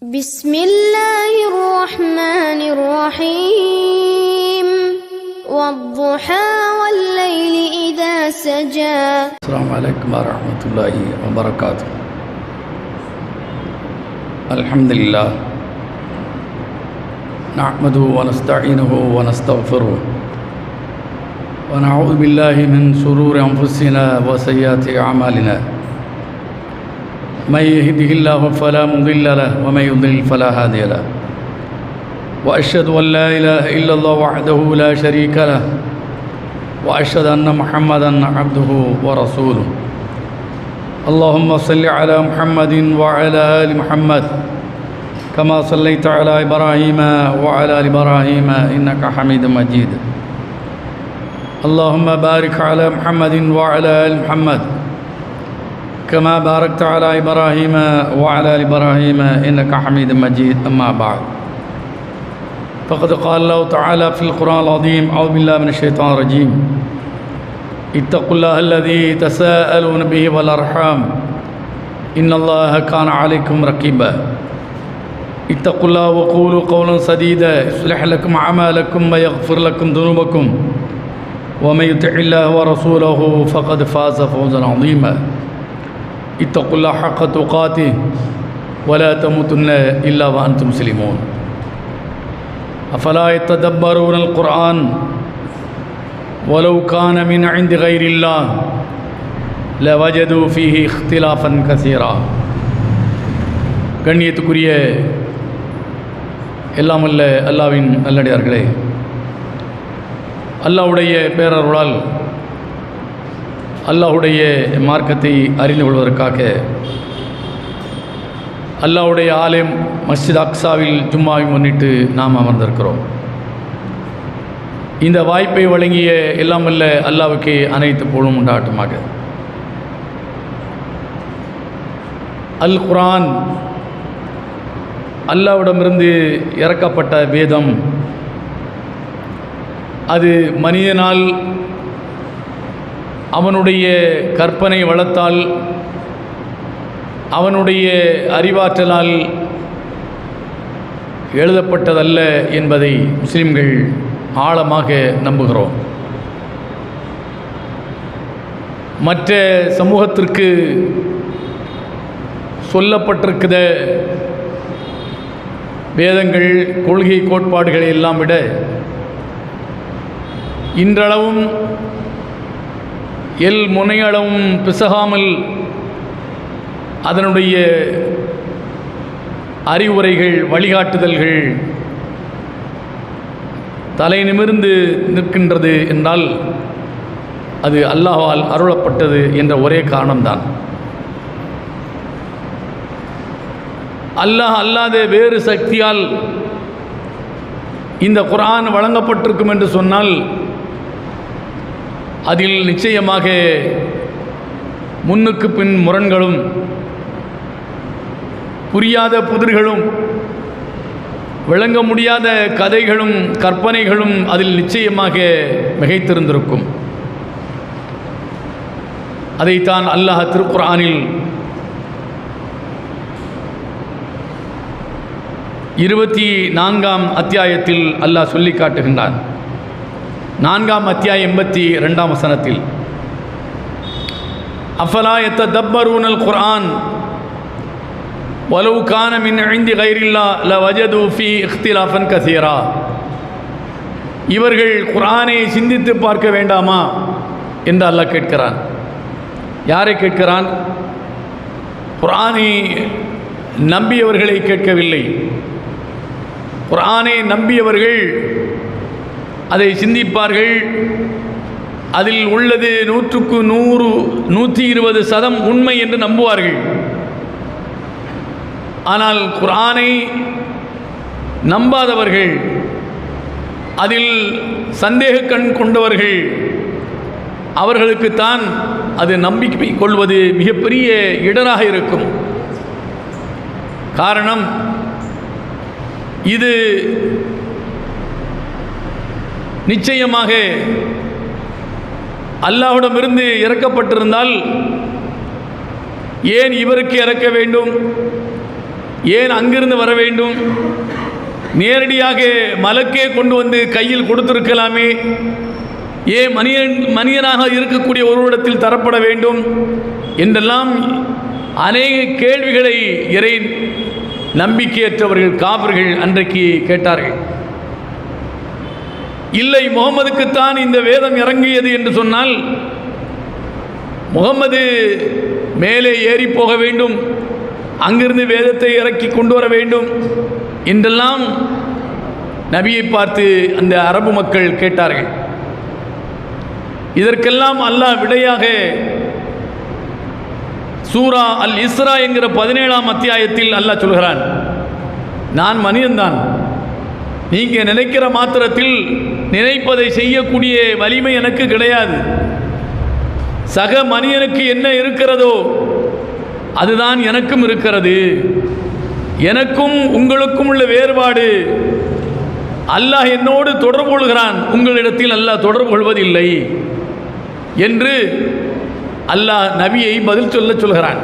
بسم الله الرحمن الرحيم والضحى والليل إذا سجى. السلام عليكم ورحمة الله وبركاته. الحمد لله نحمده ونستعينه ونستغفره ونعوذ بالله من شرور أنفسنا وسيئات أعمالنا. من يهده الله فلا مضل له ومن يضلل فلا هادي له. وأشهد أن لا إله إلا الله وحده لا شريك له وأشهد أن محمدا عبده ورسوله. اللهم صل على محمد وعلى آل محمد كما صليت على إبراهيم وعلى آل إبراهيم إنك حميد مجيد. اللهم بارك على محمد وعلى آل محمد كما باركت على إبراهيم وعلى آل إبراهيم إنك حميد مجيد. أما بعد فقد قال الله تعالى في القرآن العظيم: أعوذ بالله من الشيطان الرجيم. اتقوا الله الذي تساءلون به والأرحام إن الله كان عليكم رقيبا. اتقوا الله وقولوا قولا سديدا يصلح لكم أعمالكم ويغفر لكم ذنوبكم ومن يطع الله ورسوله فقد فاز فوزا عظيما. اتقوا الله حق تقاته ولا تموتن إلا وأنتم مسلمون. أفلا يتدبرون القرآن ولو كان من عند غير الله لوجدوا فيه اختلافا كثيرا. கண்ணியத்துக்குரிய எல்லாம் வல்ல அல்லாஹ்வின் நல்லடியார்களே, அல்லாஹ்வுடைய பேரருளால் அல்லாஹ்வுடைய மார்க்கத்தை அறிந்து கொள்வதற்காக அல்லாஹ்வுடைய ஆலயம் மஸ்ஜித் அக்ஸாவில் ஜும்மாவை முன்னிட்டு நாம் அமர்ந்திருக்கிறோம். இந்த வாய்ப்பை வழங்கிய எல்லாம் வல்ல அல்லாஹ்வுக்கு அனைத்து புகழும் உண்டாகட்டுமாக. அல் குர்ஆன் அல்லாஹ்விடமிருந்து இறக்கப்பட்ட வேதம். அது மனிதனால் அவனுடைய கற்பனை வளத்தால் அவனுடைய அறிவாற்றலால் எழுதப்பட்டதல்ல என்பதை முஸ்லிம்கள் ஆழமாக நம்புகிறோம். மற்ற சமூகத்திற்கு சொல்லப்பட்டிருக்கிற வேதங்கள், கொள்கை, கோட்பாடுகளை எல்லாம் விட இன்றளவும் முனையளவும் பிசகாமல் அதனுடைய அறிவுரைகள், வழிகாட்டுதல்கள் தலை நிமிர்ந்து நிற்கின்றது என்றால் அது அல்லாஹ்வால் அருளப்பட்டது என்ற ஒரே காரணம்தான். அல்லாஹ் அல்லாத வேறு சக்தியால் இந்த குர்ஆன் வழங்கப்பட்டிருக்கும் என்று சொன்னால் அதில் நிச்சயமாக முன்னுக்கு பின் முரண்களும் புரியாத புதிர்களும் விளங்க முடியாத கதைகளும் கற்பனைகளும் அதில் நிச்சயமாக மிகைத்திருந்திருக்கும். அதைத்தான் அல்லாஹ் திருக்குர்ஆனில் 24ஆம் அத்தியாயத்தில் அல்லாஹ் சொல்லி காட்டுகின்றான். 4ஆம் அத்தியாயம் 82ஆம் வசனத்தில்: அஃபலா யத்ததப்பரூனல் குர்ஆன் வலவ் கான மின் இந்தி கைரில்லாஹ் லவஜது ஃபீ இக்திலாஃபன் கஸீரா. இவர்கள் குர்ஆனை சிந்தித்து பார்க்க வேண்டாமா என்று அல்லாஹ் கேட்கிறான். யாரை கேட்கிறான்? குர்ஆனை நம்பியவர்களை கேட்கவில்லை. குர்ஆனை நம்பியவர்கள் அதை சிந்திப்பார்கள். அதில் உள்ளது 100க்கு 100 120% உண்மை என்று நம்புவார்கள். ஆனால் குர்ஆனை நம்பாதவர்கள், அதில் சந்தேக கண் கொண்டவர்கள், அவர்களுக்குத்தான் அது நம்பிக்கை கொள்வது மிகப்பெரிய இடராக இருக்கும். காரணம், இது நிச்சயமாக அல்லாஹ்விடமிருந்து இறக்கப்பட்டிருந்தால் ஏன் இவருக்கு இறக்க வேண்டும்? ஏன் அங்கிருந்து வர வேண்டும்? நேரடியாக மலக்கே கொண்டு வந்து கையில் கொடுத்திருக்கலாமே. ஏன் மனிதனாக இருக்கக்கூடிய ஒருவரிடத்தில் தரப்பட வேண்டும் என்றெல்லாம் அநேக கேள்விகளை இறை நம்பிக்கையற்றவர்கள் காபிர்கள் அன்றைக்கு கேட்டார்கள். இல்லை, முகமதுக்குத்தான் இந்த வேதம் இறங்கியது என்று சொன்னால் முகமது மேலே ஏறி போக வேண்டும், அங்கிருந்து வேதத்தை இறக்கி கொண்டு வர வேண்டும் என்றெல்லாம் நபியை பார்த்து அந்த அரபு மக்கள் கேட்டார்கள். இதற்கெல்லாம் அல்லாஹ் விடையாக சூரா அல் இஸ்ரா என்கிற 17ஆம் அத்தியாயத்தில் அல்லாஹ் சொல்கிறான், நான் மனிதன்தான், நீங்கள் நினைக்கிற மாத்திரத்தில் நினைப்பதை செய்யக்கூடிய வலிமை எனக்கு கிடையாது. சக மனிதனுக்கு என்ன இருக்கிறதோ அதுதான் எனக்கும் இருக்கிறது. எனக்கும் உங்களுக்கும் உள்ள வேறுபாடு, அல்லாஹ் என்னோடு தொடர்பு கொள்கிறான், உங்களிடத்தில் அல்லாஹ் தொடர்பு கொள்வதில்லை என்று அல்லாஹ் நபியை பதில் சொல்கிறான்.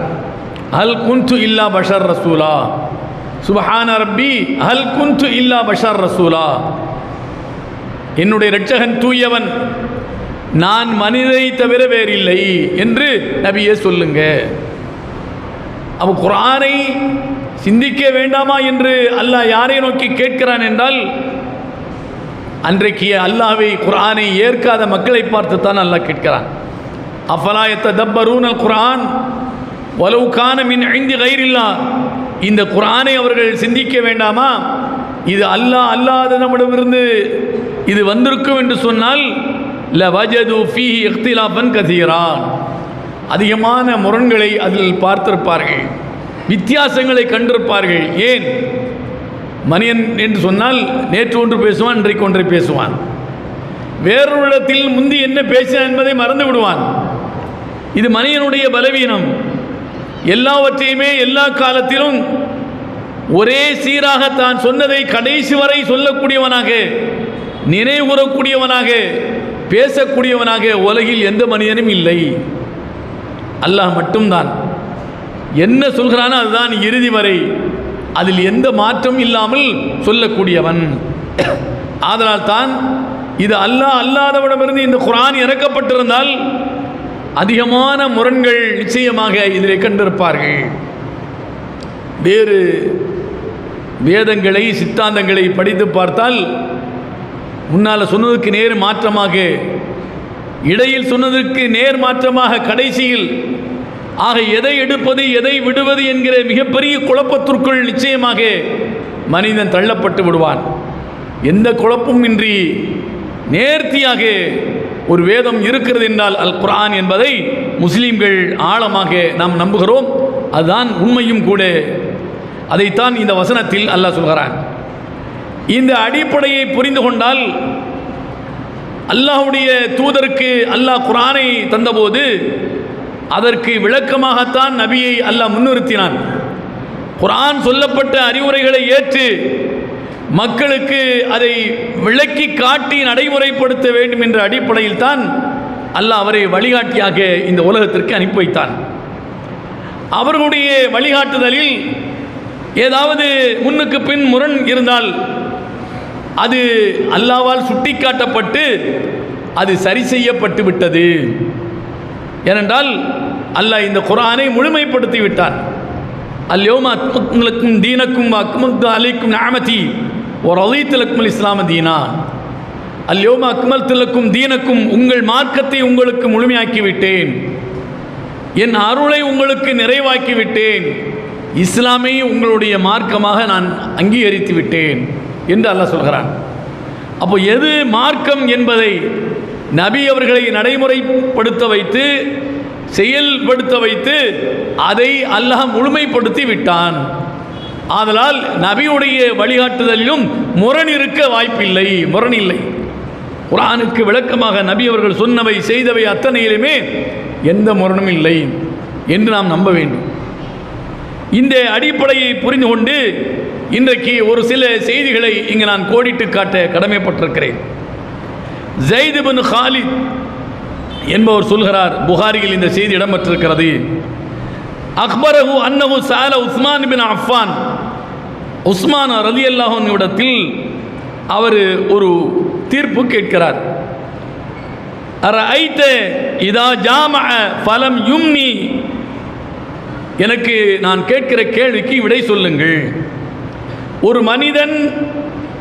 அல் குன்து இல்லா பஷர் ரசூலா, சுபஹான ரப்பி அல் குன்து இல்லா பஷர் ரசூலா, என்னுடைய இரட்சகன் தூயவன், நான் மனிதை தவிர வேறில்லை என்று நபியே சொல்லுங்க. அவ குர்ஆனை சிந்திக்க வேண்டாமா என்று அல்லாஹ் யாரை நோக்கி கேட்கிறான் என்றால், அன்றைக்கு அல்லாஹ்வை குர்ஆனை ஏற்காத மக்களை பார்த்துத்தான் அல்லாஹ் கேட்கிறான். அஃபலா யத்ததப்பரூனல் குர்ஆன் வலவ் கான மின் இன்தி கைரில்லாஹ், இந்த குர்ஆனை அவர்கள் சிந்திக்க வேண்டாமா? இது அல்லாஹ் அல்லாத நம்மிடமிருந்து இது வந்திருக்கும் என்று சொன்னால் லவஜது ஃபீஹி இக்திலாஃபன் கதீரா, அதிகமான முரண்களை அதில் பார்த்திருப்பார்கள், வித்தியாசங்களை கண்டிருப்பார்கள். ஏன்? மனிதன் என்று சொன்னால் நேற்று ஒன்று பேசுவான், இன்றைக்கு ஒன்றை பேசுவான், வேறொரு இடத்தில் முந்தி என்ன பேசினான் என்பதை மறந்து விடுவான். இது மனிதனுடைய பலவீனம். எல்லாவற்றையுமே எல்லா காலத்திலும் ஒரே சீராக தான் சொன்னதை கடைசி வரை சொல்லக்கூடியவனாக, நினைவுகூரக்கூடியவனாக, பேசக்கூடியவனாக உலகில் எந்த மனிதனும் இல்லை. அல்லாஹ் மட்டும்தான். என்ன சொல்கிறானோ அதுதான் இறுதி வரை, அதில் எந்த மாற்றம் இல்லாமல் சொல்லக்கூடியவன். ஆதலால் தான் இது அல்லாஹ் அல்லாதவனிடமிருந்து இந்த குர்ஆன் இறக்கப்பட்டிருந்தால் அதிகமான முரண்கள் நிச்சயமாக இதில் கண்டிருப்பார்கள். வேறு வேதங்களை சித்தாந்தங்களை படித்து பார்த்தால் முன்னால் சொன்னதுக்கு நேர் மாற்றமாக, இடையில் சொன்னதற்கு நேர் மாற்றமாக, கடைசியில் ஆக எதை எடுப்பது எதை விடுவது என்கிற மிகப்பெரிய குழப்பத்திற்குள் நிச்சயமாக மனிதன் தள்ளப்பட்டு விடுவான். எந்த குழப்பமும் இன்றி நேர்த்தியாக ஒரு வேதம் இருக்கிறது என்றால் அல் குர்ஆன் என்பதை முஸ்லீம்கள் ஆழமாக நாம் நம்புகிறோம். அதுதான் உண்மையும் கூட. அதைத்தான் இந்த வசனத்தில் அல்லாஹ் சொல்கிறான். இந்த அடிப்படையை புரிந்து கொண்டால், அல்லாஹ்வுடைய தூதருக்கு அல்லாஹ் குர்ஆனை தந்தபோது அதற்கு விளக்கமாகத்தான் நபியை அல்லாஹ் முன்னிறுத்தினான். குர்ஆன் சொல்லப்பட்ட அறிவுரைகளை ஏற்று மக்களுக்கு அதை விளக்கி காட்டி நடைமுறைப்படுத்த வேண்டும் என்ற அடிப்படையில் தான் அல்லாஹ் அவரை வழிகாட்டியாக இந்த உலகத்திற்கு அனுப்பி வைத்தான். அவர்களுடைய வழிகாட்டுதலில் ஏதாவது முன்னுக்கு பின் முரண் இருந்தால் அது அல்லாஹ்வால் சுட்டிக்காட்டப்பட்டு அது சரி செய்யப்பட்டு விட்டது. ஏனென்றால் அல்லாஹ் இந்த குர்ஆனை முழுமைப்படுத்தி விட்டான். அல்யௌம அக்மல்து லக்கும் தீனக்கும் வஅக்மல்து அலைக்கும் நிஅமதி வரதீது லக்குமுல் இஸ்லாம தீனா. அல்யௌம அக்மல்து லக்கும் தீனக்கும், உங்கள் மார்க்கத்தை உங்களுக்கு முழுமையாக்கி விட்டேன், என் அருளை உங்களுக்கு நிறைவாக்கி விட்டேன், இஸ்லாமை உங்களுடைய மார்க்கமாக நான் அங்கீகரித்து விட்டேன் என்று அல்லாஹ் சொல்கிறான். அப்போ எது மார்க்கம் என்பதை நபி அவர்களை நடைமுறைப்படுத்த வைத்து செயல்படுத்த வைத்து அதை அல்லாஹ் முழுமைப்படுத்தி விட்டான். ஆதலால் நபியுடைய வழிகாட்டுதலிலும் முரண் இருக்க வாய்ப்பில்லை, முரண் இல்லை. குர்ஆனுக்கு விளக்கமாக நபி அவர்கள் சொன்னவை செய்தவை அத்தனையிலுமே எந்த முரணும் இல்லை என்று நாம் நம்ப வேண்டும். இந்த அடிப்படையை புரிந்து கொண்டு இன்றைக்கு ஒரு சில செய்திகளை இங்கு நான் கோடிட்டு காட்ட கடமைப்பட்டிருக்கிறேன். ஸைத் பின் காலித் என்பவர் சொல்கிறார், புகாரியில் இந்த செய்தி இடம்பெற்றிருக்கிறது. அக்பரஹு அன்னஹு ஸஅல உஸ்மான் பின் அஃபான் உஸ்மான் ரலியல்லாஹு அன்ஹு இடத்தில் அவர் ஒரு தீர்ப்பு கேட்கிறார். அரஐத இதா ஜாமஅ ஃபலம் யும்னி, எனக்கு நான் கேட்கிற கேள்விக்கு விடை சொல்லுங்கள். ஒரு மனிதன்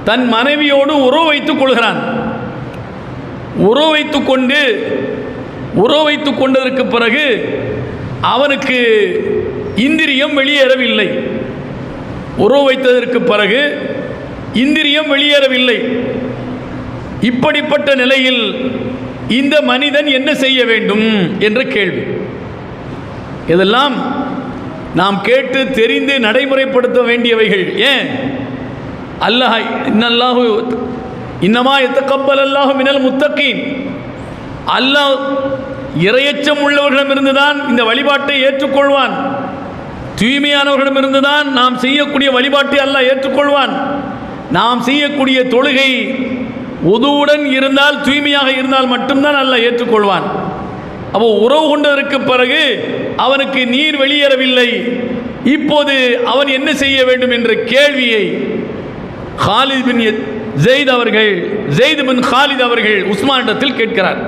தன் மனைவியோடு உறவு வைத்துக் கொள்கிறான். உறவு வைத்துக் கொண்டதற்கு பிறகு அவனுக்கு இந்திரியம் வெளியேறவில்லை. உறவு வைத்ததற்கு பிறகு இந்திரியம் வெளியேறவில்லை. இப்படிப்பட்ட நிலையில் இந்த மனிதன் என்ன செய்ய வேண்டும் என்ற கேள்வி. இதெல்லாம் நாம் கேட்டு தெரிந்து நடைமுறைப்படுத்த வேண்டியவைகள். ஏன்? அல்லாஹ் இன்னமா யத்தகப்பல் அல்லாஹு மினல் முத்தகீன், அல்லாஹ் இறையச்சம் உள்ளவர்களிடமிருந்து தான் இந்த வழிபாட்டை ஏற்றுக்கொள்வான். தூய்மையானவர்களிடமிருந்து தான் நாம் செய்யக்கூடிய வழிபாட்டை அல்லாஹ் ஏற்றுக்கொள்வான். நாம் செய்யக்கூடிய தொழுகை உதுவுடன் இருந்தால், தூய்மையாக இருந்தால் மட்டும்தான் அல்லாஹ் ஏற்றுக்கொள்வான். அப்போ உறவு கொண்டதற்கு பிறகு அவனுக்கு நீர் வெளியேறவில்லை. இப்போது அவன் என்ன செய்ய வேண்டும் என்ற கேள்வியை காலித் பின் ஜெயித் அவர்கள் உஸ்மானிடத்தில் கேட்கிறார்.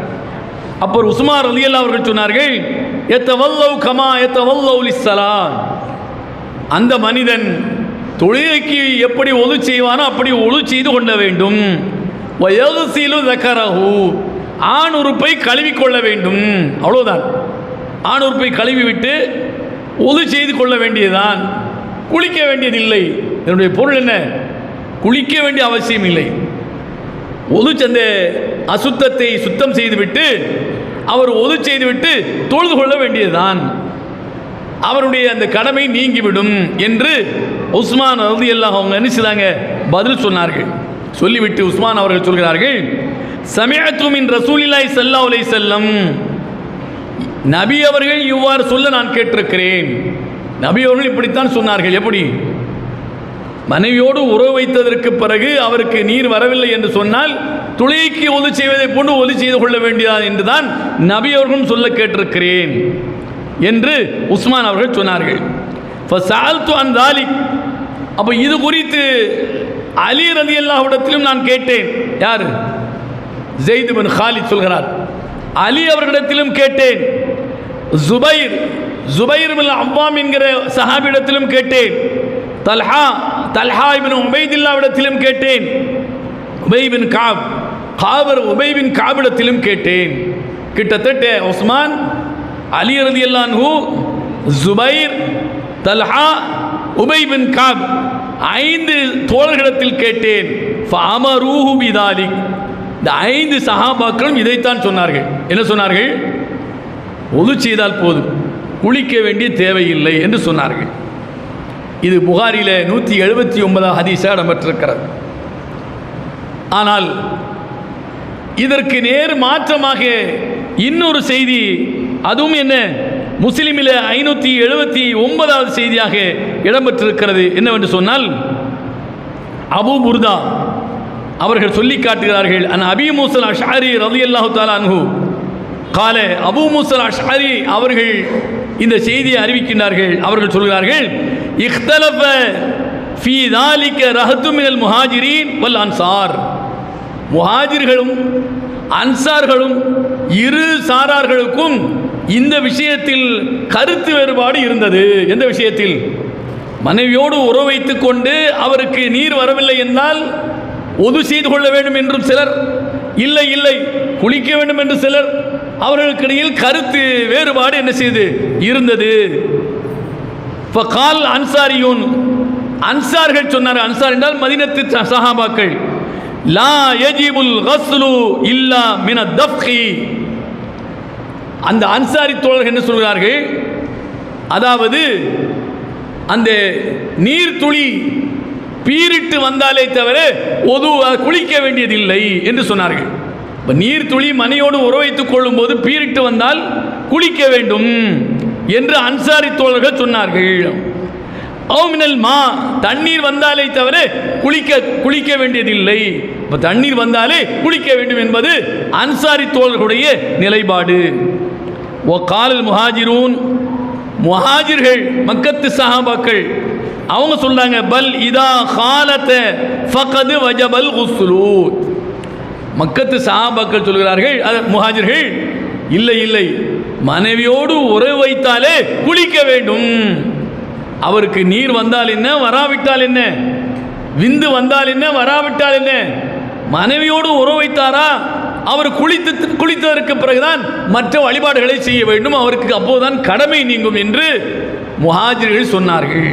அப்போ உஸ்மான் ரலியல்லாஹு அவர்கள் சொன்னார்கள், யத்தவல்லவு கமா யத்தவல்லவு லிஸ்ஸலாம், அந்த மனிதன் தொழுகைக்கு எப்படி ஒது செய்வானோ அப்படி ஒது செய்து கொள்ள வேண்டும். வயகுசிலு தக்கரஹு, ஆண் உறுப்பை கழுவிக்கொள்ள வேண்டும். அவ்வளோதான். ஆண் உறுப்பை கழுவி விட்டு ஒது செய்து கொள்ள வேண்டியதுதான், குளிக்க வேண்டியதில்லை. என்னுடைய பொருள் என்ன? குளிக்க வேண்டிய அவசியம் இல்லை. ஒது அந்த அசுத்தத்தை சுத்தம் செய்துவிட்டு அவர் ஒது செய்துவிட்டு தொழுது கொள்ள வேண்டியதுதான், அவருடைய அந்த கடமை நீங்கிவிடும் என்று உஸ்மான் ரலியல்லாஹு அவங்க என்ன செய்தாங்க? பதில் சொன்னார்கள். சொல்லிவிட்டு உஸ்மான் அவர்கள் சொல்கிறார்கள், சமிஅத்து மின் ரசூலில்லாஹி ஸல்லல்லாஹு அலைஹி வஸல்லம், நபி அவர்கள் இவ்வாறு சொல்ல நான் கேட்டிருக்கிறேன். நபி அவர்கள் இப்படித்தான் சொன்னார்கள். எப்படி? மனைவியோடு உறவு வைத்ததற்கு பிறகு அவருக்கு நீர் வரவில்லை என்று சொன்னால் துளைக்கு ஒது செய்வதை போன்று ஒது செய்து கொள்ள வேண்டியதான் என்றுதான் நபி அவர்களும் சொல்ல கேட்டிருக்கிறேன் என்று உஸ்மான் அவர்கள் சொன்னார்கள். அப்போ இது குறித்து அலி ரலியல்லாஹு இடத்திலும் நான் கேட்டேன். யார்? ஜெயித் பின் காலித் சொல்கிறார். அலி அவர்களிடத்திலும் கேட்டேன். ஜுபைர் பின் அவ்வாம் என்கிற சஹாபியிடத்திலும் கேட்டேன். தல்ஹா இப்னு உபைதில்லா இடத்திலும் கேட்டேன். உபை பின் காபிடத்திலும் கேட்டேன். கிட்டத்தட்ட உஸ்மான், அலி ரலியல்லாஹு அன்ஹு, ஜுபைர், தல்ஹா, உபை பின் காப் 5 தோழர்களிடத்தில் கேட்டேன். ஃபஅமரூஹு பிதாலிக், இந்த 5 சஹாபாக்களும் இதைத்தான் சொன்னார்கள். என்ன சொன்னார்கள்? ஒது செய்தால் போதும், குளிக்க வேண்டிய தேவையில்லை என்று சொன்னார்கள். இது புகாரில 179 ஹதீஸாக இடம்பெற்றிருக்கிறது. ஆனால் இதற்கு நேர் மாற்றமாக இன்னொரு செய்தி, அதுவும் என்ன, முஸ்லிமில் 579வது செய்தியாக இடம்பெற்றிருக்கிறது. என்னவென்று சொன்னால், அபூ புர்தா அவர்கள் சொல்லி காட்டுகிறார்கள். அபீ மூஸா அஷ்அரி ரலியல்லாஹு தஆலா அன்ஹு கால, அபூ மூஸா அஷ்அரி அவர்கள் இந்த செய்தியை அறிவிக்கின்றார்கள். அவர்கள் சொல்கிறார்கள், இக்தலஃப ஃபீ ذلك ரஹத்து மினல் முஹாஜிரீன் வல் அன்சார், முஹாஜிர்களும் அன்சார்களும் இரு சாரார்களுக்கும் இந்த விஷயத்தில் கருத்து வேறுபாடு இருந்தது. எந்த விஷயத்தில்? மனைவியோடு உறவு வைத்துக் கொண்டு அவருக்கு நீர் வரவில்லை என்றால் ஒது செய்து கொள்ள வேண்டும் என்றும் சிலர், இல்லை இல்லை குளிக்க வேண்டும் என்று சிலர், அவர்களுக்கிடையில் கருத்து வேறுபாடு என்ன செய்து இருந்தது. ஃபகால் அன்சாரியூன், அன்சார்கள் சொன்னார். அன்சார் என்றால் மதீனத்து சஹாபாக்கள். லா யஜிபுல் கஸ்லு இல்லா மின தஃப்கி, அந்த அன்சாரி தோழர்கள் என்ன சொல்கிறார்கள்? அதாவது அந்த நீர்த்துளி பீரிட்டு வந்தாலே தவிர ஒது குளிக்க வேண்டியதில்லை என்று சொன்னார்கள். இப்போ நீர்த்துளி மனையோடு உறவு வைத்துக் கொள்ளும் போது பீரிட்டு வந்தால் குளிக்க வேண்டும் என்று அன்சாரி தோழர்கள் சொன்னார்கள். மினல் மா, தண்ணீர் வந்தாலே தவிர குளிக்க வேண்டியதில்லை. இப்போ தண்ணீர் வந்தாலே குளிக்க வேண்டும் என்பது அன்சாரி தோழர்களுடைய நிலைப்பாடு. காலல் முஹாஜிரூன், முஹாஜிர்கள் மக்கத்து சஹாபாக்கள் அவங்க சொல்றாங்க பல் இதா காலத்த ஃபகது வஜபல் குஸ்லு. மக்கத்து சஹாபாக்கள் சொல்கிறார்கள், முஹாஜிர்கள், இல்லை இல்லை, மனைவியோடு உறவு வைத்தாலே குளிக்க வேண்டும். அவருக்கு நீர் வந்தால் என்ன, வராவிட்டால் என்ன, விந்து வந்தால் என்ன, வராவிட்டால் என்ன, மனைவியோடு உறவு வைத்தாரா அவர் குளித்ததற்கு பிறகுதான் மற்ற வழிபாடுகளை செய்ய வேண்டும், அவருக்கு அப்போதுதான் கடமை நீங்கும் என்று முஹாஜிர்கள் சொன்னார்கள்.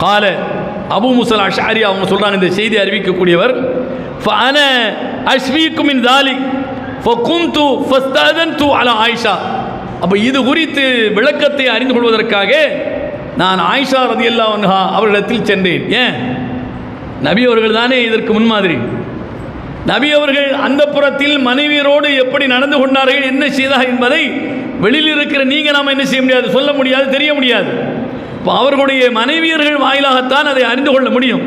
கால அபூ மூஸா அஷ்அரி அவங்க சொல்றாங்க, இந்த செய்தி அறிவிக்கக்கூடியவர், ஃபஅன அஷ்வீகு மின் தாலிக் ஃபகுந்து ஃபஸ்தஅதன்து அலா ஆயிஷா. அப்போ இது குறித்து விளக்கத்தை அறிந்து கொள்வதற்காக நான் ஆயிஷா ரலியல்லாஹு அன்ஹா அவர்களிடத்தில் சென்றேன். ஏன், நபி அவர்கள் தானே இதற்கு முன்மாதிரி. நபி அவர்கள் அந்த புறத்தில் மனைவியரோடு எப்படி நடந்து கொண்டார்கள், என்ன செய்தார் என்பதை வெளியில் இருக்கிற நீங்கள் நாம் என்ன செய்ய முடியாது, சொல்ல முடியாது, தெரிய முடியாது. இப்போ அவர்களுடைய மனைவியர்கள் வாயிலாகத்தான் அதை அறிந்து கொள்ள முடியும்.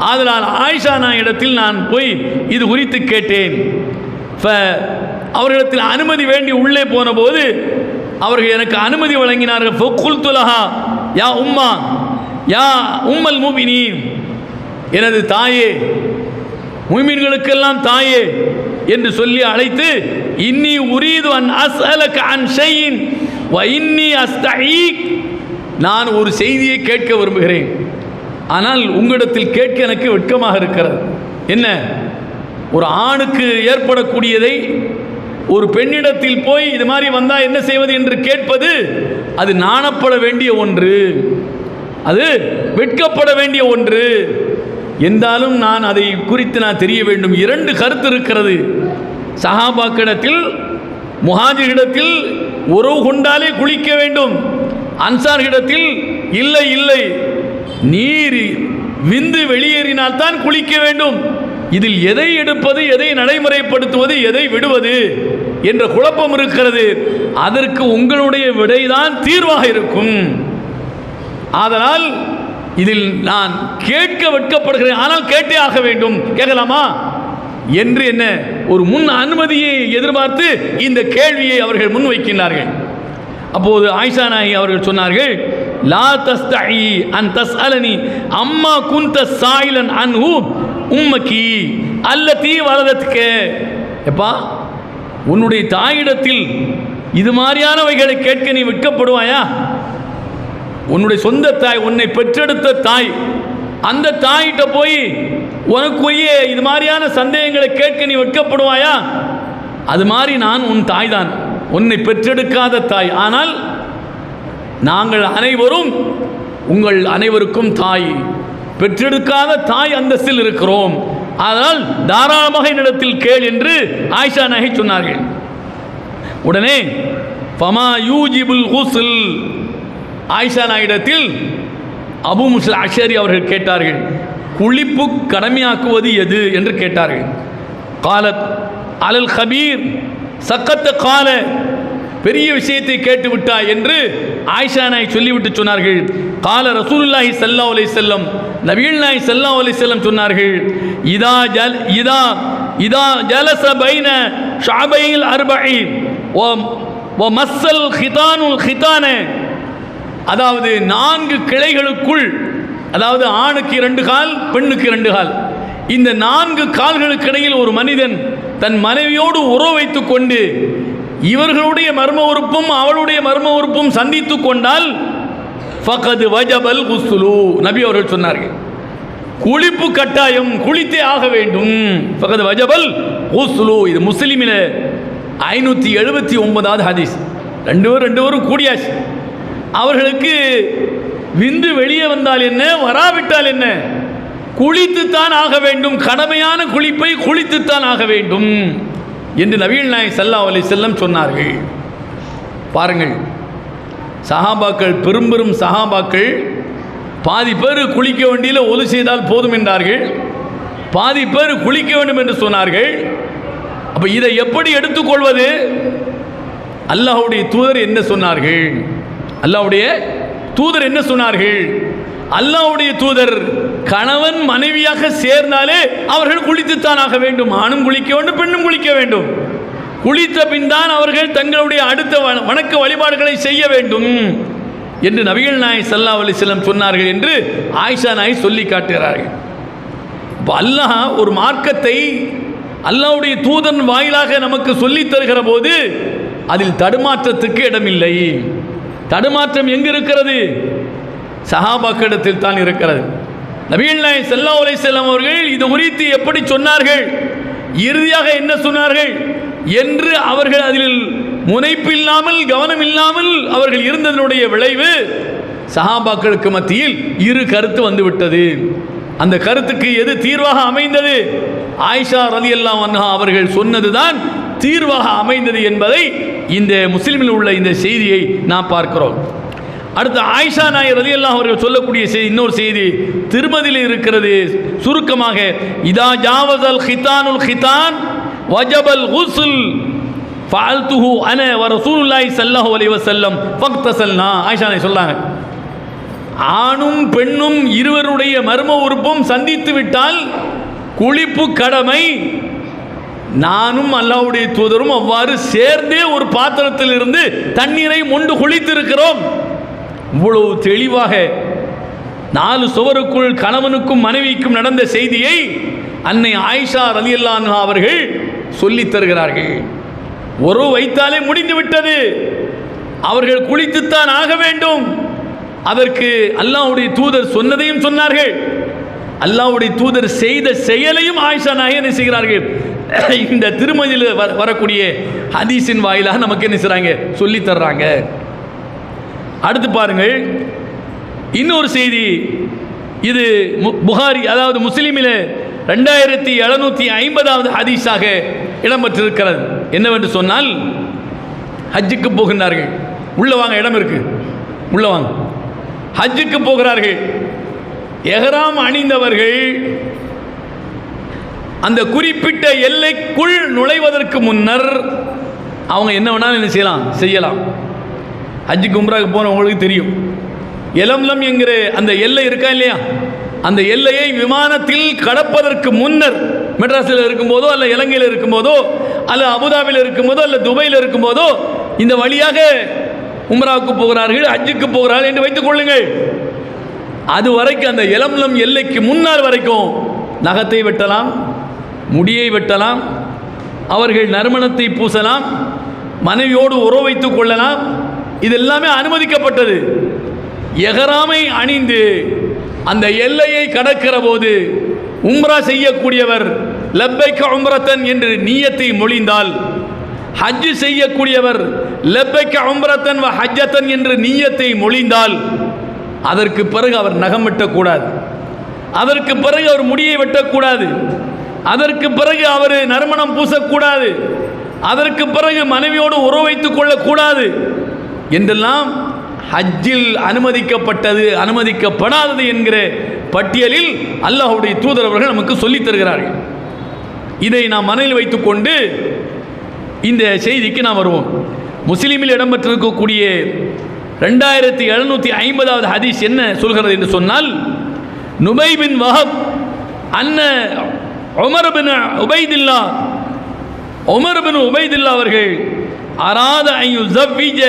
ஆதலால் ஆயிஷா இடத்தில் நான் போய் இது குறித்து கேட்டேன். அவர்களிடத்தில் அனுமதி வேண்டி உள்ளே போன போது அவர்கள் எனக்கு அனுமதி வழங்கினார்கள். ஃபகுல்து லஹா யா உம்மா யா உம்மல் முஃமினீன், எனது தாயே, முஃமின்களுக்கெல்லாம் தாயே என்று சொல்லி அழைத்து, இன்னி உரீது அன் அஸ்அலக அன் ஷைஇன் வ இன்னி அஸ்தஈக், நான் ஒரு செய்தியை கேட்க விரும்புகிறேன், ஆனால் உங்களிடத்தில் கேட்க எனக்கு வெட்கமாக இருக்கிறது. என்ன, ஒரு ஆணுக்கு ஏற்படக்கூடியதை ஒரு பெண்ணிடத்தில் போய் இது மாதிரி வந்தால் என்ன செய்வது என்று கேட்பது அது நாணப்பட வேண்டிய ஒன்று, அது வெட்கப்பட வேண்டிய ஒன்று. என்றாலும் நான் அதை குறித்து நான் தெரிய வேண்டும். இரண்டு கருத்து இருக்கிறது. சஹாபாக்கிடத்தில் முஹாஜிரிடத்தில் உறவு கொண்டாலே குளிக்க வேண்டும், அன்சார்களிடத்தில் இல்லை இல்லை, நீர் விந்து வெளியேறினால்தான் குளிக்க வேண்டும். இதில் எதை எடுப்பது, எதை நடைமுறைப்படுத்துவது, எதை விடுவது என்ற குழப்பம் இருக்கிறது. அதற்கு உங்களுடைய விடைதான் தீர்வாக இருக்கும். ஆதலால் இதில் நான் கேட்க வெட்கப்படுகிறேன், ஆனால் கேட்டே ஆக வேண்டும். கேட்கலாமா என்று என்ன ஒரு முன் அனுமதியை எதிர்பார்த்து இந்த கேள்வியை அவர்கள் முன்வைக்கின்றார்கள். அப்போது ஆயிஷா நாயகி அவர்கள் சொன்னார்கள், லா தஸ்தஹி அன் தஸ்அலனி அம்மா குன்த சாயிலன் அன்ஹு உம்மகி அல்லதி வலதத்க. எப்பா, உன்னுடைய தாயிடத்தில் இது மாதிரியானவைகளை கேட்க நீ வெட்கப்படுவாயா? உன்னுடைய சொந்த தாய், உன்னை பெற்றெடுத்த தாய், அந்த தாயிட்ட போய் உனக்குரிய இது மாதிரியான சந்தேகங்களை கேட்க நீ வெட்கப்படுவாயா? அது மாதிரி நான் உன் தாய் தான், உன்னை பெற்றெடுக்காத தாய். ஆனால் நாங்கள் அனைவரும் உங்கள் அனைவருக்கும் தாய், பெற்றெடுக்காத தாய் அந்தஸ்தில் இருக்கிறோம். அதனால் தாராளமாக என்னிடத்தில் கேள் என்று ஆயிஷா நாயகி சொன்னார்கள். உடனே ஃபமா யூஜிபுல் குஸ்ல், ஆயிஷா நாயிடத்தில் அபூ மூஸா அஷ்அரி அவர்கள் கேட்டார்கள், குளிப்பு கடமையாக்குவது எது என்று கேட்டார்கள். காலத் அலல் கபீர் சக்கத்த கால, பெரிய விஷயத்தை கேட்டு விட்டாய் என்று ஆயிஷா நாய் சொல்லிவிட்டு சொன்னார்கள். கால ரசூலுல்லாஹி ஸல்லல்லாஹு அலைஹி வஸல்லம், நபிகள் நாயகம் ஸல்லல்லாஹு அலைஹி வஸல்லம் சொன்னார்கள், இதா ஜலஸ பைன ஷஅபைல் அர்பஇ வ மஸ்ஸல் கிதானுல் கிதான, அதாவது 4 கிளைகளுக்குள், அதாவது ஆணுக்கு 2 கால், பெண்ணுக்கு 2 கால், இந்த 4 கால்களுக்கு இடையில் ஒரு மனிதன் தன் மனைவியோடு உறவு வைத்துக் கொண்டு இவர்களுடைய மர்ம உறுப்பும் அவளுடைய மர்ம உறுப்பும் சந்தித்து கொண்டால் ஃபகது வஜபல் குஸ்லு, நபி அவர்கள் சொன்னார்கள், குளிப்பு கட்டாயம், குளித்தே ஆக வேண்டும். ஃபகது வஜபல் குஸ்லு. இது முஸ்லிமில் 579வது ஹதீஸ். ரெண்டு பேரும் கூடியாச்சு. அவர்களுக்கு விந்து வெளியே வந்தால் என்ன, வராவிட்டால் என்ன, குளித்துத்தான் ஆக வேண்டும், கடமையான குளிப்பை குளித்துத்தான் ஆக வேண்டும் என்று நபிகள் நாயகம் ஸல்லல்லாஹு அலைஹி வஸல்லம் சொன்னார்கள். பாருங்கள், சஹாபாக்கள், பெரும் சஹாபாக்கள் பாதி பேர் குளிக்க வேண்டியில் ஒது செய்தால் போதும் என்றார்கள், பாதி பேர் குளிக்க வேண்டும் என்று சொன்னார்கள். அப்போ இதை எப்படி எடுத்துக்கொள்வது? அல்லாஹ்வுடைய தூதர் என்ன சொன்னார்கள்? அல்லாஹ்வுடைய தூதர் என்ன சொன்னார்கள்? அல்லாஹ்வுடைய தூதர் கணவன் மனைவியாக சேர்ந்தாலே அவர்கள் குளித்துத்தான் ஆக வேண்டும். ஆணும் குளிக்க வேண்டும், பெண்ணும் குளிக்க வேண்டும். குளித்த பின் தான் அவர்கள் தங்களுடைய அடுத்த வணக்க வழிபாடுகளை செய்ய வேண்டும். என்று நபிகள் நாயகம் ஸல்லல்லாஹு அலைஹி வஸல்லம் சொன்னார்கள் என்று ஆயிஷா நாயகி சொல்லி காட்டுகிறார்கள். இப்போ அல்லாஹ் ஒரு மார்க்கத்தை அல்லாஹ்வுடைய தூதன் வாயிலாக நமக்கு சொல்லித் தருகிற போது அதில் தடுமாற்றத்துக்கு இடமில்லை. தடுமாற்றம் எங்கு இருக்கிறது? சஹாபாக்களிடத்தில் தான் இருக்கிறது. நபிகள் நாயகம் ஸல்லல்லாஹு அலைஹி வஸல்லம் அவர்கள் இது குறித்து எப்படி சொன்னார்கள், இறுதியாக என்ன சொன்னார்கள் என்று அவர்கள் அதில் முனைப்பில்லாமல் கவனம் இல்லாமல் அவர்கள் இருந்ததனுடைய விளைவு சஹாபாக்களுக்கு மத்தியில் இரு கருத்து வந்துவிட்டது. அந்த கருத்துக்கு எது தீர்வாக அமைந்தது? ஆயிஷா ரலியல்லாஹு அன்ஹா அவர்கள் சொன்னதுதான் தீர்வாக அமைந்தது என்பதை இந்த முஸ்லிமில் உள்ள இந்த செய்தியை நாம் பார்க்கிறோம். அடுத்து ஆயிஷா நாயகி ரலியல்லாஹு அவர்கள் சொல்லக்கூடிய செய்தி, இன்னொரு செய்தி திருமதியில் இருக்கிறது. சுருக்கமாக, இதா ஜாவஸல் ஹிதானுல் ஹிதான் வஜபல் குஸ்ல் ஃபஅல்துஹு அன வ ரசூலுல்லாஹி ஸல்லல்லாஹு அலைஹி வஸல்லம் ஃபக்தஸல்னா. ஆயிஷா நாயகி சொல்றாங்க, ஆணும் பெண்ணும் இருவருடைய மர்ம உறுப்பும் சந்தித்து விட்டால் குளிப்பு கடமை. நானும் அல்லாஹ்வுடைய தூதரும் அவ்வாறு சேர்ந்தே ஒரு பாத்திரத்தில் இருந்து தண்ணீரை மொண்டு குளித்திருக்கிறோம். இவ்வளவு தெளிவாக 4 சுவருக்குள் கணவனுக்கும் மனைவிக்கும் நடந்த செய்தியை அன்னை ஆயிஷா ரலியல்லாஹு அன்ஹா அவர்கள் சொல்லித் தருகிறார்கள். உறவு வைத்தாலே முடிந்து விட்டது, அவர்கள் குளித்துத்தான் ஆக வேண்டும். அதற்கு அல்லாஹ்வுடைய தூதர் சொன்னதையும் சொன்னார்கள், அல்லாஹ்வுடைய தூதர் செய்த செயலையும் ஆயிஷா நாயகி என்ன செய்கிறார்கள், இந்த திருமதியில் வரக்கூடிய ஹதீஸின் வாயிலாக நமக்கு என்ன செய்றாங்க, சொல்லி தர்றாங்க. அடுத்து பாருங்கள், இன்னொரு செய்தி. இது புகாரி அதாவது முஸ்லிமில் 2750வது ஹதீஸாக இடம்பெற்றிருக்கிறது. என்னவென்று சொன்னால், ஹஜ்ஜுக்கு போகின்றார்கள். உள்ள வாங்க, இடம் இருக்கு, உள்ள வாங்க. ஹஜ்ஜுக்கு போகிறார்கள். எஹ்ராம் அணிந்தவர்கள் அந்த குறிப்பிட்ட எல்லைக்குள் நுழைவதற்கு முன்னர் அவங்க என்ன வேணாலும் என்ன செய்யலாம். ஹஜ்ஜுக்கு உம்ராவுக்கு போனவங்களுக்கு தெரியும், எலம்லம் என்கிற அந்த எல்லை இருக்கா இல்லையா, அந்த எல்லையை விமானத்தில் கடப்பதற்கு முன்னர், மெட்ராஸில் இருக்கும்போதோ அல்ல இலங்கையில் இருக்கும்போதோ அல்ல அபுதாபியில் இருக்கும்போதோ அல்ல துபையில் இருக்கும்போதோ இந்த வழியாக உம்ராவுக்கு போகிறார்கள், ஹஜ்ஜுக்கு போகிறார்கள் என்று வைத்துக் கொள்ளுங்கள். அது வரைக்கும் அந்த எலம்லம் எல்லைக்கு முன்னால் வரைக்கும் நகத்தை வெட்டலாம், முடியை வெட்டலாம், அவர்கள் நறுமணத்தை பூசலாம், மனைவியோடு உறவு வைத்துக் கொள்ளலாம். இதெல்லாமே அனுமதிக்கப்பட்டது. எஹ்ராமை அணிந்து அந்த எல்லையை கடக்கிற போது உம்ரா செய்யக்கூடியவர் லப்பைக உம்ரத்தன் என்று நியத்தை மொழிந்தால், ஹஜ் செய்யக்கூடியவர் லப்பைக உம்ரத்தன் வ ஹஜ்ஜத்தன் என்று நியத்தை மொழிந்தால், அதற்கு பிறகு அவர் நகம் வெட்டக்கூடாது, அதற்கு பிறகு அவர் முடியை வெட்டக்கூடாது, அதற்கு பிறகு அவர் நறுமணம் பூசக்கூடாது, அதற்கு பிறகு மனைவியோடு உறவு வைத்துக் கொள்ளக்கூடாது என்றெல்லாம் ஹஜ்ஜில் அனுமதிக்கப்பட்டது அனுமதிக்கப்படாதது என்கிற பட்டியலில் அல்லாஹ்வுடைய தூதர் அவர்கள் நமக்கு சொல்லித் தருகிறார்கள். இதை நாம் மனதில் வைத்துக்கொண்டு இந்த செய்திக்கு நாம் வருவோம். முஸ்லிமில் இடம்பெற்றிருக்கக்கூடிய 2750வது ஹதீஸ் என்ன சொல்கிறது என்று சொன்னால், நுபை பின் வஹப் அன்ன உமர் பின் உபைதுல்லா அவர்கள் அராத அன் யுஸவ்விஜ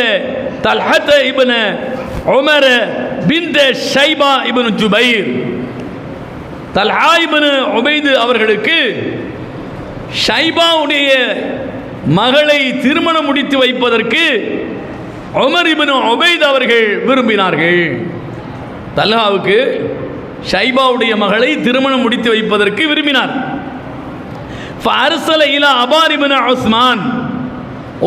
தல்ஹத இப்ன உமர் பின்த் ஷைபா இப்னு ஜுபைர். தல்ஹா இப்னு உபைது அவர்களுக்கு ஷைபாவுடைய மகளை திருமணம் முடித்து வைப்பதற்கு உமர் இப்னு உபைத் அவர்கள் விரும்பினார்கள். தல்ஹாவுக்கு ஷைபாவுடைய மகளை திருமணம் முடித்து வைப்பதற்கு விரும்பினார். ஃபஅர்ஸல இலா அபான் இப்னு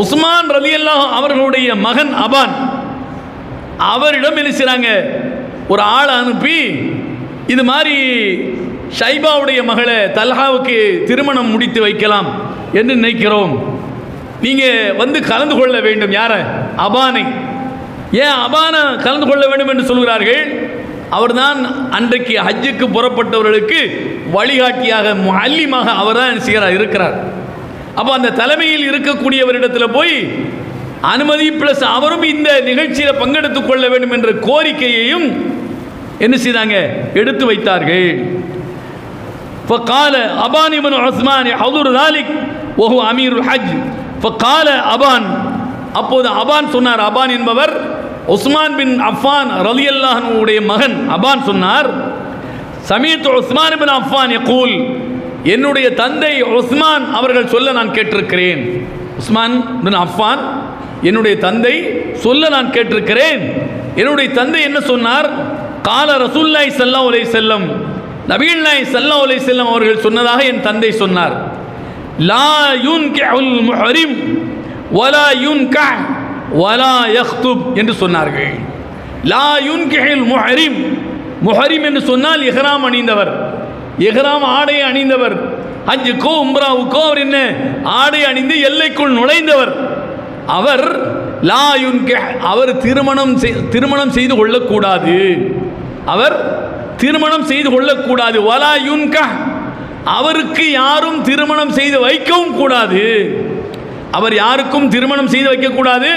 உஸ்மான் ரலியல்லாஹு அவர்களுடைய மகன் அபான், அவரிடம் என்ன செய்றாங்க, ஒரு ஆளை அனுப்பி இது மாதிரி ஷைபாவுடைய மகளை தல்ஹாவுக்கு திருமணம் முடித்து வைக்கலாம் என்று நினைக்கிறோம், நீங்கள் வந்து கலந்து கொள்ள வேண்டும். யாரை? அபானை. ஏன் அபானை கலந்து கொள்ள வேண்டும் என்று சொல்கிறார்கள்? அவர்தான் அன்றைக்கு ஹஜ்ஜுக்கு புறப்பட்டவர்களுக்கு வழிகாட்டியாக முஅல்லிமாக அவர் தான் இருக்கிறார். அப்போ அந்த தலைமையில் இருக்கக்கூடியவரிடத்தில் போய் அனுமதி ப்ளஸ் அவரும் இந்த நிகழ்ச்சியில் பங்கெடுத்துக் கொள்ள வேண்டும் என்ற கோரிக்கையையும் என்ன செய்தாங்க, எடுத்து வைத்தார்கள். فقال أبان بن عثمان حضور ذلك وهو أمير الحج فقال أبان, அப்போது அபான் சொன்னார், அபான் என்பவர் உஸ்மான் பின் அஃபான் ரலியல்லாஹு அன்ஹுவுடைய மகன் அபான் சொன்னார், சமீத் உஸ்மான் பின் அஃபான் யகூல், என்னுடைய தந்தை உஸ்மான் அவர்கள் சொல்ல நான் கேட்டிருக்கிறேன். உஸ்மான் பின் அஃபான் என்னுடைய தந்தை சொல்ல நான் கேட்டிருக்கிறேன். என்னுடைய தந்தை என்ன சொன்னார்? கால ரசூலுல்லாஹி ஸல்லல்லாஹு அலைஹி வஸல்லம், நபிகள் நாயகம் ஸல்லல்லாஹு அலைஹி வஸல்லம் அவர்கள் சொன்னதாக என் தந்தை சொன்னார். லா யுன்கிஹுல் முஹரிம் வலா யுன்கஹ் வலா யக்துப் என்று சொன்னார்கள். லா யுன்கிஹுல் முஹரிம், முஹரிம் என்று சொன்னால் இஹ்ராம் அணிந்தவர், இஹ்ராம் ஆடை அணிந்தவர். ஹஜ்ஜுக்கோ உம்ராவுக்கோ அவர் என்ன ஆடை அணிந்து எல்லைக்குள் நுழைந்தவர். அவர் லா யுன்கிஹ், அவர் திருமணம் செய்து கொள்ளக்கூடாது, அவர் திருமணம் செய்து கொள்ளக்கூடாது. வலா யுன்கஹ், அவருக்கு யாரும் திருமணம் செய்து வைக்கவும் கூடாது. அவர் யாருக்கும் திருமணம் செய்து வைக்கக்கூடாது,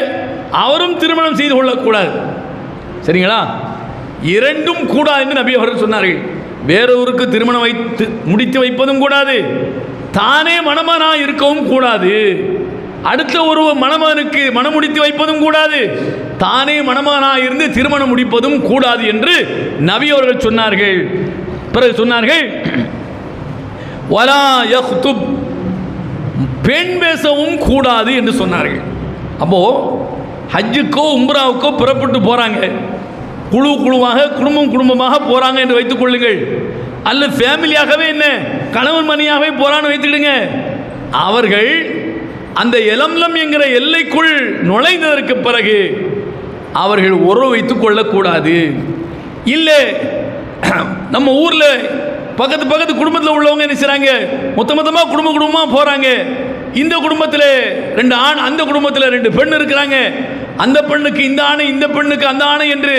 அவரும் திருமணம் செய்து கொள்ளக்கூடாது. சரிங்களா? இரண்டும் கூடாது என்று நபி அவர்கள் சொன்னார்கள். வேறொருக்கு திருமணம் முடித்து வைப்பதும் கூடாது, தானே மணமனாக இருக்கவும் கூடாது. அடுத்த ஒரு மணமகனுக்கு மனம் முடித்து வைப்பதும் கூடாது, தானே மணமகனாக இருந்து திருமணம் முடிப்பதும் கூடாது என்று நபி அவர்கள் சொன்னார்கள். பிறகு சொன்னார்கள், வலா யக்துப், பெண் பேசவும் கூடாது என்று சொன்னார்கள். அப்போ ஹஜ்ஜுக்கோ உம்ராவுக்கோ புறப்பட்டு போறாங்க, குழுவாக குடும்பமாக போறாங்க என்று வைத்துக் கொள்ளுங்கள், அல்லது ஃபேமிலியாகவே என்ன கணவன் மணியாகவே போறான்னு வைத்துக்கிடுங்க. அவர்கள் அந்த எலம்லம் என்கிற எல்லைக்குள் நுழைந்ததற்கு பிறகு அவர்கள் உறவு வைத்துக் கொள்ளக்கூடாது. இல்லை நம்ம ஊரில் பக்கத்து குடும்பத்தில் உள்ளவங்க என்ன செய்கிறாங்க, மொத்தமாக குடும்பமாக போகிறாங்க. இந்த குடும்பத்தில் 2 ஆண், அந்த குடும்பத்தில் 2 பெண் இருக்கிறாங்க. அந்த பெண்ணுக்கு இந்த ஆணை, இந்த பெண்ணுக்கு அந்த ஆணை என்று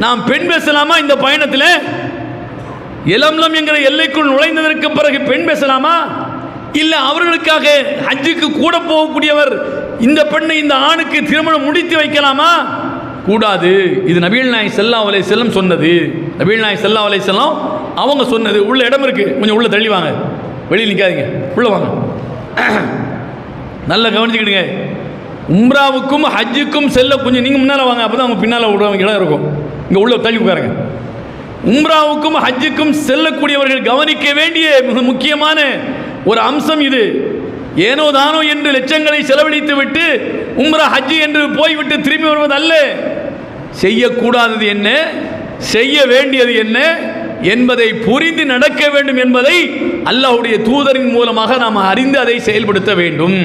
நாம் பெண் பேசலாமா? இந்த பயணத்தில் எலம்லம் என்கிற எல்லைக்குள் நுழைந்ததற்கு பிறகு பெண் பேசலாமா? இல்லை அவர்களுக்காக ஹஜ்ஜுக்கு கூட போகக்கூடியவர் இந்த பெண்ணை இந்த ஆணுக்கு திருமணம் முடித்து வைக்கலாமா? கூடாது. இது நபிகள் நாயகம் ஸல்லல்லாஹு அலைஹி வஸல்லம் சொன்னது. நபிகள் நாயகம் ஸல்லல்லாஹு அலைஹி வஸல்லம் அவங்க சொன்னது. உள்ள இடம் இருக்கு, கொஞ்சம் உள்ள தள்ளி வாங்க, வெளியில் நிற்காதீங்க, உள்ள வாங்க. நல்லா கவனிச்சுக்கிடுங்க. உம்ராவுக்கும் ஹஜ்ஜுக்கும் செல்ல கொஞ்சம் நீங்கள் முன்னால் வாங்க, அப்போ தான் அவங்க பின்னால் விடுறவங்க இடம் இருக்கும். இங்கே உள்ள தள்ளி உட்காருங்க. உம்ராவுக்கும் ஹஜ்ஜுக்கும் செல்லக்கூடியவர்கள் கவனிக்க வேண்டிய மிக முக்கியமான ஒரு அம்சம் இது. ஏனோ தானோ என்று லட்சங்களை செலவழித்து விட்டு உம்ரா ஹஜ்ஜி என்று போய்விட்டு திரும்பி வருவது அல்ல. செய்யக்கூடாதது என்ன, செய்ய வேண்டியது என்ன என்பதை புரிந்து நடக்க வேண்டும் என்பதை அல்லாஹ்வுடைய தூதரின் மூலமாக நாம் அறிந்து அதை செயல்படுத்த வேண்டும்.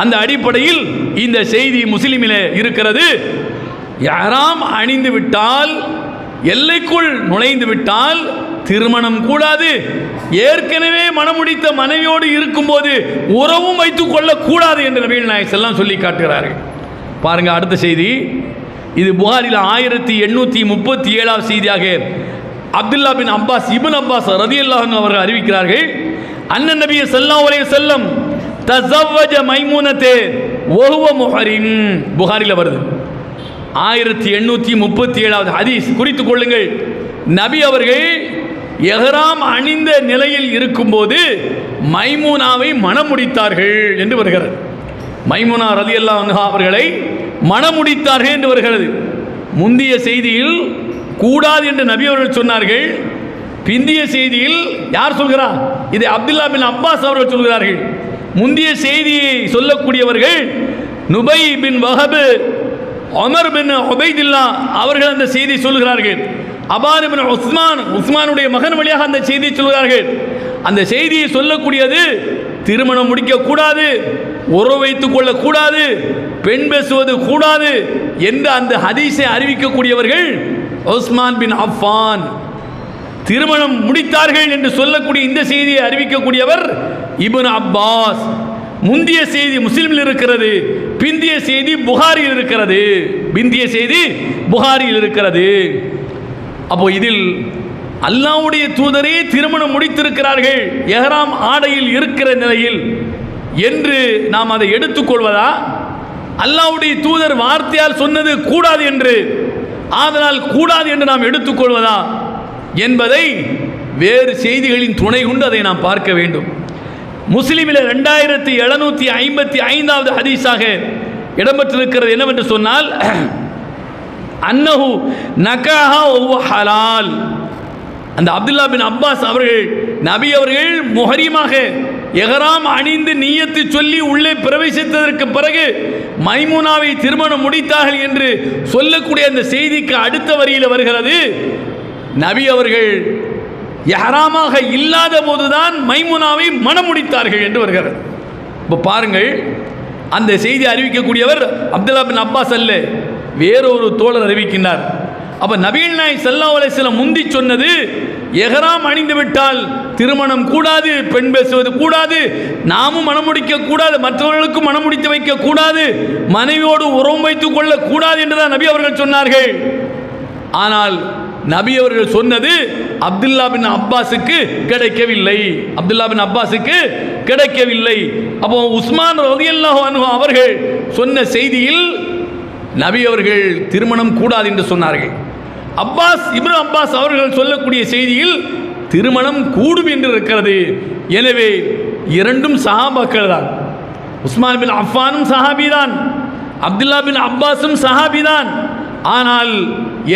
அந்த அடிப்படையில் இந்த செய்தி முஸ்லிமிலே இருக்கிறது. யாராம் அணிந்து விட்டால், எல்லைக்குள் நுழைந்து விட்டால் திருமணம் கூடாது. ஏற்கனவே மணமுடித்த மனைவியோடு இருக்கும்போது உறவும் வைத்துக் கொள்ளக்கூடாது என்று நபிகள் நாயகம் ஸல்லல்லாஹு சொல்லி காட்டுகிறார்கள். பாருங்க அடுத்த செய்தி. இது புகாரில் 1837 செய்தியாக அப்துல்லா பின் அப்பாஸ் இப்னு அப்பாஸ் ரலியல்லாஹு அன்ஹு அவர்கள் அறிவிக்கிறார்கள். அன்னன் நபி ஸல்லல்லாஹு அலைஹி வஸல்லம் தஸவ்வஜ மைமூனத்தே வஹுவ முஹரிம். புகாரில் வருது. 1837 ஹதீஸ் குறித்துக் கொள்ளுங்கள். நபி அவர்கள் எஹ்ராம் அணிந்த நிலையில் இருக்கும்போது மைமூனாவை மணமுடித்தார்கள் என்று வருகிறது. மைமூனா ரலியல்லாஹு அன்ஹா அவர்களை மணமுடித்தார்கள் என்று வருகிறது. முந்திய செய்தியில் கூடாது என்று நபி அவர்கள் சொன்னார்கள். பிந்திய செய்தியில் யார் சொல்கிறார்? இதை அப்துல்லா பின் அப்பாஸ் அவர்கள் சொல்கிறார்கள். முந்திய செய்தியை சொல்லக்கூடியவர்கள் நுபை பின் வஹப், உமர் பின் உபைதுல்லா அவர்கள் அந்த செய்தி சொல்கிறார்கள். அபான் பின் உஸ்மானுடைய மகன் வழியாக அந்த செய்தியை சொல்கிறார்கள். அந்த செய்தியை சொல்லக்கூடியது திருமணம் முடிக்கக்கூடாது, உறவு வைத்துக் கொள்ளக்கூடாது, பெண் பேசுவது கூடாது என்று அந்த ஹதீஸை அறிவிக்கக்கூடியவர்கள் உஸ்மான் பின் அஃபான். திருமணம் முடித்தார்கள் என்று சொல்லக்கூடிய இந்த செய்தியை அறிவிக்கக்கூடியவர் இப்னு அப்பாஸ். முந்திய செய்தி முஸ்லிமில் இருக்கிறது, பிந்திய செய்தி புகாரியில் இருக்கிறது. பிந்திய செய்தி புகாரியில் இருக்கிறது. அப்போ இதில் அல்லாஹ்வுடைய தூதரே திருமணம் முடித்திருக்கிறார்கள் எஹ்ராம் ஆடையில் இருக்கிற நிலையில் என்று நாம் அதை எடுத்துக்கொள்வதா? அல்லாஹ்வுடைய தூதர் வார்த்தையால் சொன்னது கூடாது என்று, ஆதலால் கூடாது என்று நாம் எடுத்துக்கொள்வதா என்பதை வேறு செய்திகளின் துணை கொண்டு அதை நாம் பார்க்க வேண்டும். முஸ்லிமில் 2755 ஹதீஸாக இடம்பெற்றிருக்கிறது. என்னவென்று சொன்னால், அன்னஹு நகாஹா வ ஹலால். அந்த அப்துல்லா பின் அப்பாஸ் அவர்கள் நபி அவர்கள் முஹரிமாக எஹ்ராம் அணிந்து நியத்து சொல்லி உள்ளே பிரவேசித்ததற்கு பிறகு மைமுனாவை திருமணம் முடித்தார்கள் என்று சொல்லக்கூடிய அந்த செய்திக்கு அடுத்த வரியில் வருகிறது, நபி அவர்கள் எஹ்ராமாக இல்லாத போதுதான் மைமுனாவை மணம் முடித்தார்கள் என்று வருகிறது. இப்போ பாருங்கள், அந்த செய்தி அறிவிக்கக்கூடியவர் அப்துல்லா பின் அப்பாஸ் அல்ல, வேறொரு தோழர் அறிவிக்கின்றார். அப்போ நபிகள் நாயகம் ஸல்லல்லாஹு அலைஹி வஸல்லம் முந்தி சொன்னது எஹ்ராம் அணிந்து விட்டால் திருமணம் கூடாது, பெண் பேசுவது கூடாது, நாமும் மனம் முடிக்க கூடாது, மற்றவர்களுக்கும் மனம் முடித்து வைக்க கூடாது, மனைவியோடு உறவு வைத்துக் கொள்ள கூடாது என்றுதான் நபி அவர்கள் சொன்னார்கள். ஆனால் நபி அவர்கள் சொன்னது அப்துல்லா பின் அப்பாஸுக்கு கிடைக்கவில்லை, அப்துல்லா பின் அப்பாஸுக்கு கிடைக்கவில்லை. அப்போ உஸ்மான் ரலியல்லாஹு அன்ஹு அவர்கள் சொன்ன செய்தியில் நபி அவர்கள் திருமணம் கூடாது என்று சொன்னார்கள். இப்னு அப்பாஸ் அவர்கள் சொல்லக்கூடிய செய்தியில் திருமணம் கூடும் என்று இருக்கிறது. எனவே இரண்டும் சஹாபாக்கள் தான். உஸ்மான் பின் அஃபானும் சஹாபிதான், அப்துல்லா பின் அப்பாஸும் சஹாபிதான். ஆனால்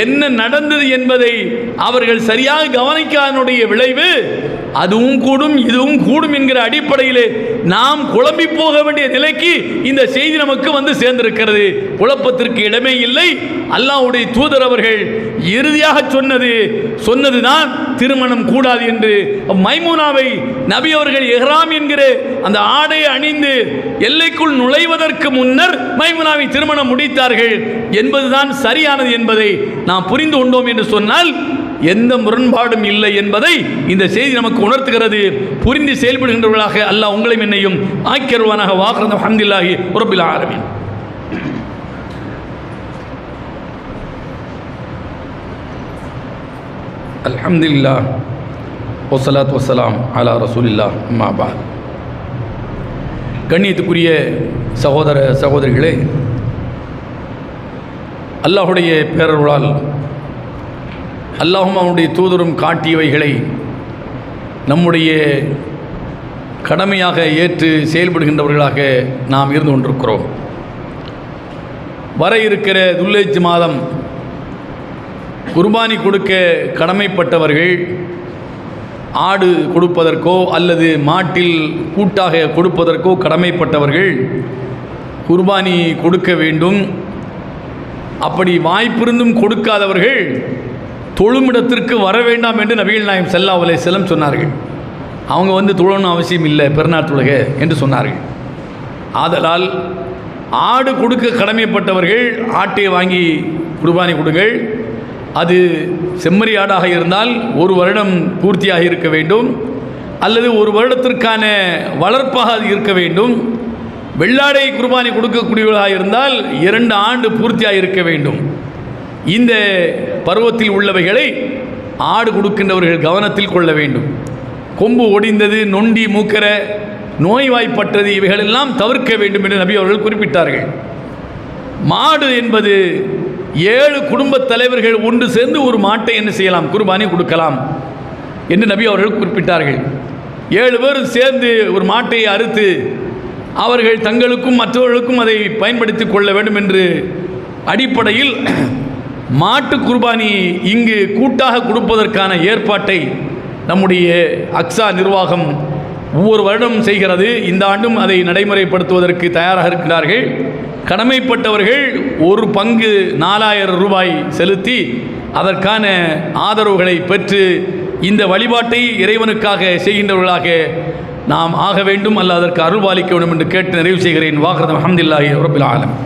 என்ன நடந்தது என்பதை அவர்கள் சரியாக கவனிக்காதனுடைய விளைவு அதுவும் கூடும் இதுவும் கூடும் என்கிற அடிப்படையிலே நாம் குழம்பி போக வேண்டிய நிலைக்கு இந்த செய்தி நமக்கு வந்து சேர்ந்திருக்கிறது. குழப்பத்திற்கு இடமே இல்லை. அல்லாஹ்வுடைய தூதர் அவர்கள் இறுதியாக சொன்னதுதான் திருமணம் கூடாது என்று. மைமுனாவை நபி அவர்கள் இஹ்ராம் என்கிற அந்த ஆடை அணிந்து எல்லைக்குள் நுழைவதற்கு முன்னர் மைமுனாவை திருமணம் முடித்தார்கள் என்பதுதான் சரியானது என்பதை நாம் புரிந்து கொண்டோம் என்று சொன்னால் எந்த முரண்பாடும் இல்லை என்பதை இந்த செய்தி நமக்கு உணர்த்துகிறது. புரிந்து செயல்படுகின்றவர்களாக அல்லாஹ் உங்களையும் என்னையும் ஆக்கியருவானாக. வாஹ்ரது அல்ஹம்துலில்லாஹி ரப்பில் ஆலமீன். அல்ஹம்துலில்லாஹ் வஸ்ஸலாத்து வஸ்ஸலாம் அலா ரசூலில்லாஹ் அம்மா பஅத். கண்ணியத்துக்குரிய சகோதர சகோதரிகளே, அல்லாஹுடைய பேரருளால் அல்லாஹும் அவனுடைய தூதரும் காட்டியவைகளை நம்முடைய கடமையாக ஏற்று செயல்படுகின்றவர்களாக நாம் இருந்து கொண்டிருக்கிறோம். வர இருக்கிற துல்ஹஜ் மாதம் குர்பானி கொடுக்க கடமைப்பட்டவர்கள் ஆடு கொடுப்பதற்கோ அல்லது மாட்டில் கூட்டாக கொடுப்பதற்கோ கடமைப்பட்டவர்கள் குர்பானி கொடுக்க வேண்டும். அப்படி வாய்ப்பிருந்தும் கொடுக்காதவர்கள் தொழுமிடத்திற்கு வர வேண்டாம் என்று நபிகள் நாயகம் ஸல்லல்லாஹு அலைஹி வஸல்லம் சொன்னார்கள். அவங்க வந்து தொழணும் அவசியம் இல்லை, பெருநாள் தொழுக என்று சொன்னார்கள். ஆதலால் ஆடு கொடுக்க கடமைப்பட்டவர்கள் ஆட்டை வாங்கி குர்பானி கொடுங்கள். அது செம்மறி ஆடாக இருந்தால் 1 வருடம் பூர்த்தியாக இருக்க வேண்டும், அல்லது 1 வருடத்திற்கான வளர்ப்பாக அது இருக்க வேண்டும். வெள்ளாடை குர்பானி கொடுக்கக்கூடியவர்களாக இருந்தால் 2 ஆண்டு பூர்த்தியாக இருக்க வேண்டும். இந்த பருவத்தில் உள்ளவைகளை ஆடு கொடுக்கின்றவர்கள் கவனத்தில் கொள்ள வேண்டும். கொம்பு ஒடிந்தது, நொண்டி மூக்கர, நோய்வாய்ப்பட்டது இவைகளெல்லாம் தவிர்க்க வேண்டும் என்று நபி அவர்கள் குறிப்பிட்டார்கள். மாடு என்பது 7 குடும்பத் தலைவர்கள் ஒன்று சேர்ந்து ஒரு மாட்டை என்ன செய்யலாம், குர்பானி கொடுக்கலாம் என்று நபி அவர்கள் குறிப்பிட்டார்கள். 7 பேர் சேர்ந்து ஒரு மாட்டை அறுத்து அவர்கள் தங்களுக்கும் மற்றவர்களுக்கும் அதை பயன்படுத்தி கொள்ள வேண்டும் என்று அடிப்படையில் மாட்டு குர்பானி இங்கு கூட்டாக கொடுப்பதற்கான ஏற்பாட்டை நம்முடைய அக்ஸா நிர்வாகம் ஒவ்வொரு வருடம் செய்கிறது. இந்த ஆண்டும் அதை நடைமுறைப்படுத்துவதற்கு தயாராக இருக்கிறார்கள். கடமைப்பட்டவர்கள் ஒரு பங்கு 4000 ரூபாய் செலுத்தி அதற்கான ஆதரவுகளை பெற்று இந்த வழிபாட்டை இறைவனுக்காக செய்கின்றவர்களாக நாம் ஆக வேண்டும். அல்ல அதற்கு அருள்பாலிக்க வேண்டும் என்று கேட்டு நிறைவு செய்கிறேன். வாஹ்ரது அல்ஹம்துலில்லாஹி ரப்பில் ஆலமீன்.